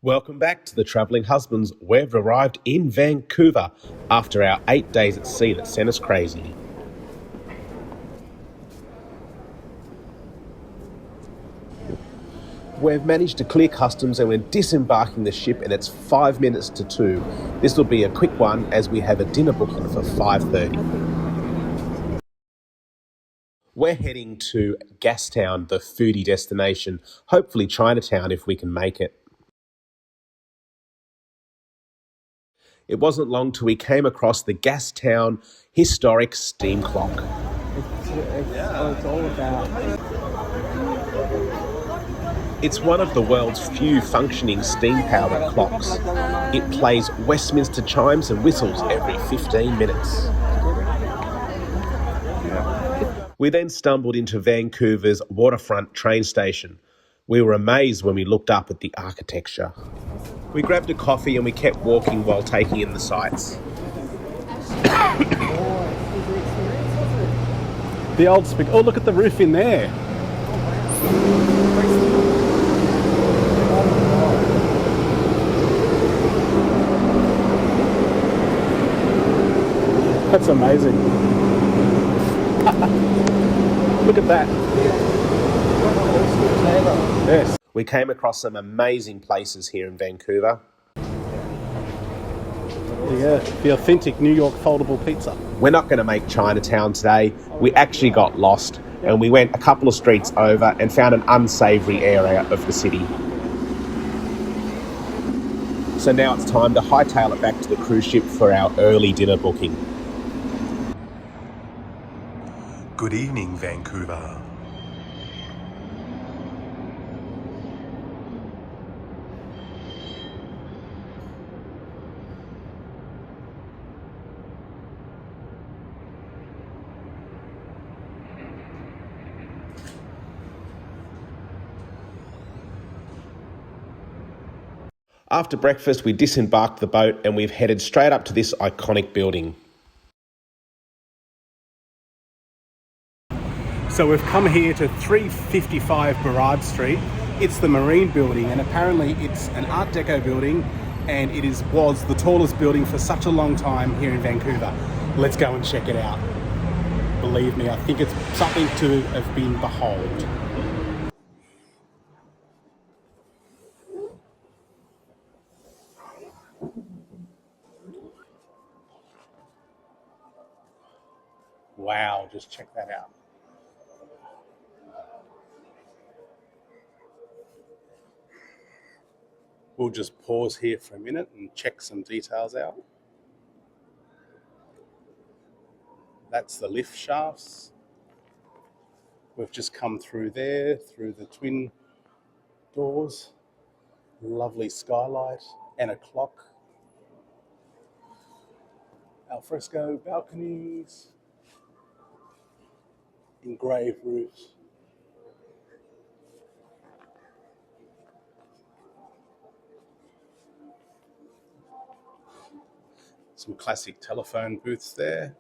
Welcome back to the Travelling Husbands. We've arrived in Vancouver after our 8 days at sea that sent us crazy. We've managed to clear customs and we're disembarking the ship, and it's 5 minutes to 2. This will be a quick one as we have a dinner booking for 5:30. We're heading to Gastown, the foodie destination, hopefully Chinatown if we can make it. It wasn't long till we came across the Gastown historic steam clock. It's all about. It's one of the world's few functioning steam-powered clocks. It plays Westminster chimes and whistles every 15 minutes. We then stumbled into Vancouver's waterfront train station. We were amazed when we looked up at the architecture. We grabbed a coffee and we kept walking while taking in the sights. The old speak. Oh, look at the roof in there. That's amazing. Look at that. Yes. We came across some amazing places here in Vancouver. Yeah, the authentic New York foldable pizza. We're not going to make Chinatown today. We actually got lost and we went a couple of streets over and found an unsavoury area of the city. So now it's time to hightail it back to the cruise ship for our early dinner booking. Good evening, Vancouver. After breakfast, we disembarked the boat and we've headed straight up to this iconic building. So we've come here to 355 Burrard Street. It's the Marine Building, and apparently it's an Art Deco building, and it was the tallest building for such a long time here in Vancouver. Let's go and check it out. Believe me, I think it's something to have been behold. Wow, just check that out. We'll just pause here for a minute and check some details out. That's the lift shafts. We've just come through there, through the twin doors. Lovely skylight and a clock. Alfresco balconies. Engraved roofs. Some classic telephone booths there.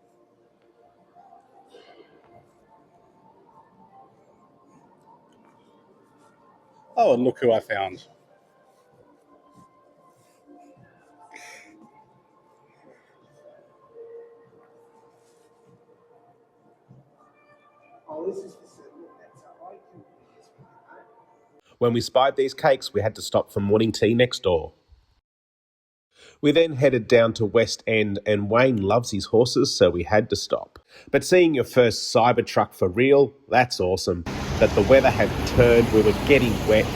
Oh, and look who I found. When we spied these cakes, we had to stop for morning tea next door. We then headed down to West End, and Wayne loves his horses, so we had to stop. But seeing your first Cybertruck for real, that's awesome. But the weather had turned, we were getting wet,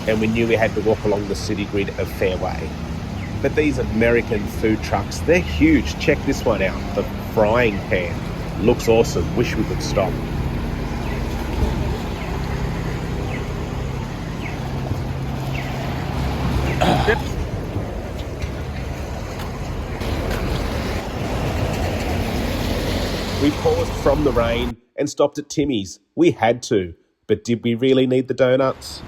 and we knew we had to walk along the city grid of Fairway. But these American food trucks, they're huge. Check this one out, the frying pan. Looks awesome, wish we could stop. We paused from the rain and stopped at Timmy's. We had to, but did we really need the donuts?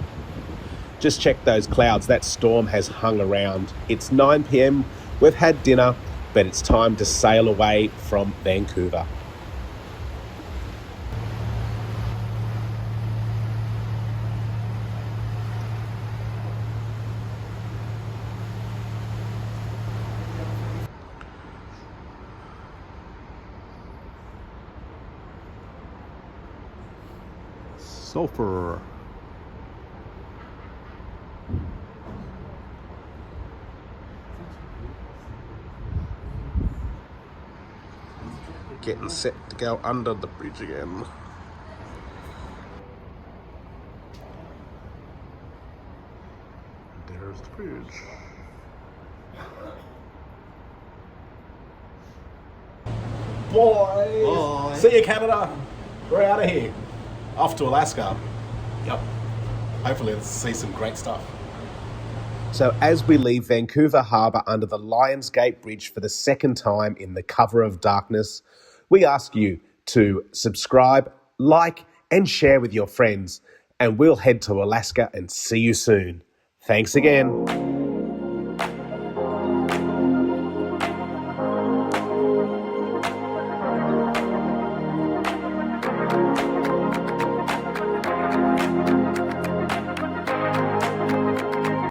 Just check those clouds, that storm has hung around. It's 9 p.m, we've had dinner, but it's time to sail away from Vancouver. sulfur. Getting set to go under the bridge again. There's the bridge. Boys! Bye. See you, Canada! We're out of here. Off to Alaska. Yep. Hopefully let's see some great stuff. So as we leave Vancouver Harbour under the Lions Gate Bridge for the second time in the cover of darkness, we ask you to subscribe, like and share with your friends, and we'll head to Alaska and see you soon. Thanks again.